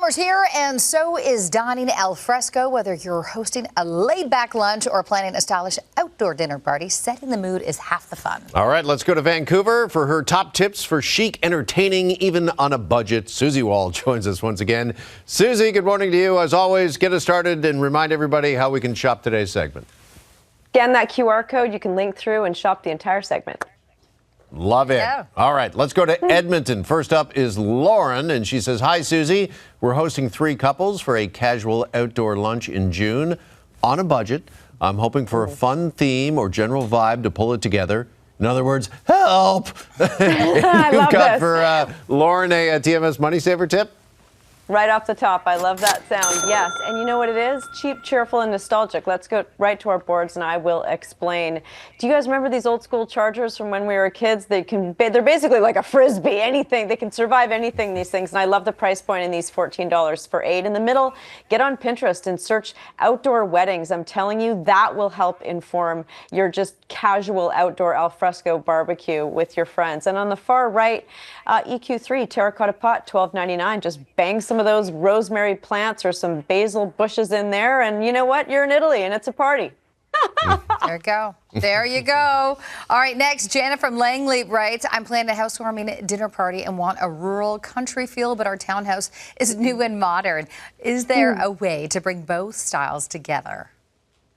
Summer's here, and so is dining al fresco. Whether you're hosting a laid-back lunch or planning a stylish outdoor dinner party, setting the mood is half the fun. All right, let's go to Vancouver for her top tips for chic entertaining, even on a budget. Susie Wall joins us once again. Susie, good morning to you. As always, get us started and remind everybody how we can shop today's segment. Scan that QR code. You can link through and shop the entire segment. Love it. Yeah. All right, let's go to Edmonton. First up is Lauren, and she says, "Hi, Susie. We're hosting 3 couples for a casual outdoor lunch in June on a budget. I'm hoping for a fun theme or general vibe to pull it together. In other words, help." I You've love got this. for Lauren a TMS Money Saver tip? Right off the top, I love that sound. Yes, and you know what it is? Cheap, cheerful, and nostalgic. Let's go right to our boards, and I will explain. Do you guys remember these old school chargers from when we were kids? They're basically like a Frisbee, anything. They can survive anything, these things, and I love the price point in these, $14 for 8. In the middle, get on Pinterest and search outdoor weddings. I'm telling you, that will help inform your just casual outdoor alfresco barbecue with your friends. And on the far right, EQ3 terracotta pot, $12.99. Just bang some of those rosemary plants or some basil bushes in there, and you know what? You're in Italy, and it's a party. There you go. There you go. All right, next, Janet from Langley writes, "I'm planning a housewarming dinner party and want a rural country feel, but our townhouse is new and modern. Is there a way to bring both styles together?"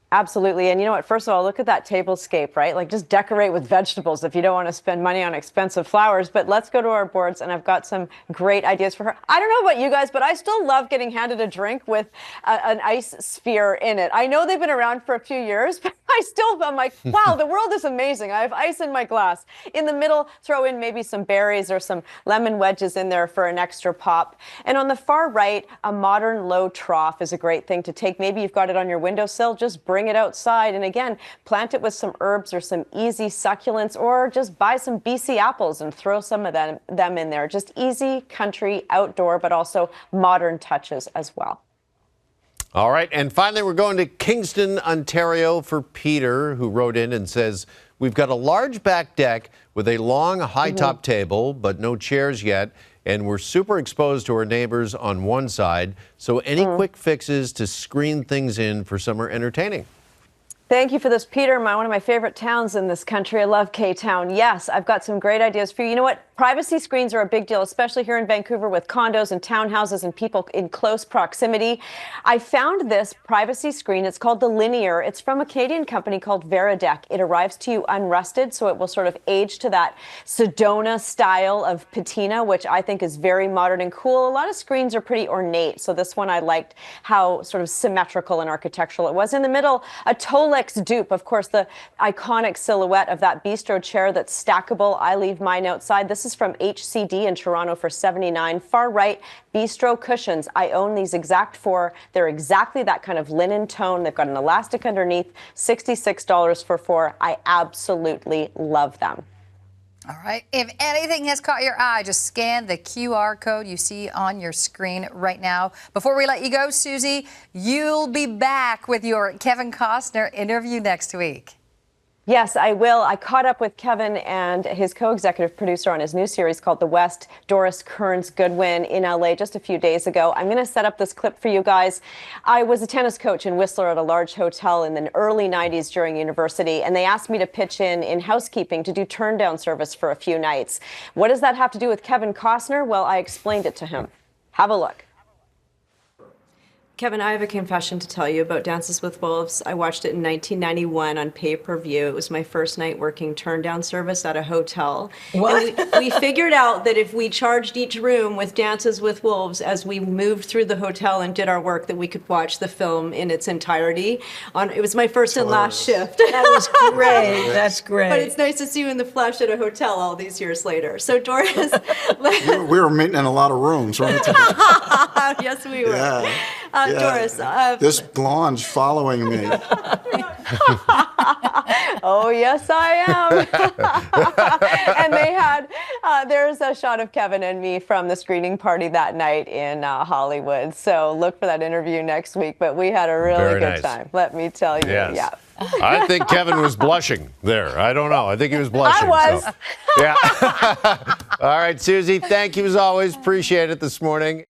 Absolutely. And you know what? First of all, look at that tablescape, right? Like, just decorate with vegetables if you don't want to spend money on expensive flowers. But let's go to our boards, and I've got some great ideas for her. I don't know about you guys, but I still love getting handed a drink with an ice sphere in it. I know they've been around for a few years, but I'm like, wow, the world is amazing. I have ice in my glass. In the middle, throw in maybe some berries or some lemon wedges in there for an extra pop. And on the far right, a modern low trough is a great thing to take. Maybe you've got it on your windowsill. Just bring it outside, and again, plant it with some herbs or some easy succulents, or just buy some BC apples and throw some of them in there. Just easy, country, outdoor, but also modern touches as well. All right, and finally, we're going to Kingston, Ontario for Peter, who wrote in and says, "We've got a large back deck with a long high-top table, but no chairs yet, and we're super exposed to our neighbors on one side. So any quick fixes to screen things in for summer entertaining?" Thank you for this, Peter. One of my favorite towns in this country. I love K-Town. Yes, I've got some great ideas for you. You know what? Privacy screens are a big deal, especially here in Vancouver with condos and townhouses and people in close proximity. I found this privacy screen. It's called the Linear. It's from a Canadian company called Veridec. It arrives to you unrusted, so it will sort of age to that Sedona style of patina, which I think is very modern and cool. A lot of screens are pretty ornate, so this one I liked how sort of symmetrical and architectural it was. In the middle, a Tolex dupe. Of course, the iconic silhouette of that bistro chair that's stackable. I leave mine outside. This is from HCD in Toronto for $79. Far right, bistro cushions. I own these exact 4. They're exactly that kind of linen tone. They've got an elastic underneath. $66 for 4. I absolutely love them. All right. If anything has caught your eye, just scan the QR code you see on your screen right now. Before we let you go, Susie, you'll be back with your Kevin Costner interview next week. Yes, I will. I caught up with Kevin and his co-executive producer on his new series called The West, Doris Kearns Goodwin, in LA just a few days ago. I'm going to set up this clip for you guys. I was a tennis coach in Whistler at a large hotel in the early 90s during university, and they asked me to pitch in housekeeping to do turn-down service for a few nights. What does that have to do with Kevin Costner? Well, I explained it to him. Have a look. Kevin, I have a confession to tell you about Dances with Wolves. I watched it in 1991 on pay-per-view. It was my first night working turn-down service at a hotel. What? And we figured out that if we charged each room with Dances with Wolves as we moved through the hotel and did our work, that we could watch the film in its entirety. It was my first and last shift. That was great. That's great. But it's nice to see you in the flesh at a hotel all these years later. So, Doris... we were meeting in a lot of rooms, weren't we? Yes, we were. Yeah. Doris. This blonde's following me. Oh, yes, I am. And they had, there's a shot of Kevin and me from the screening party that night in Hollywood. So look for that interview next week. But we had a really good time, let me tell you. Yes. Yeah. I think Kevin was blushing there. I don't know. I think he was blushing. I was. So. Yeah. All right, Susie, thank you as always. Appreciate it this morning.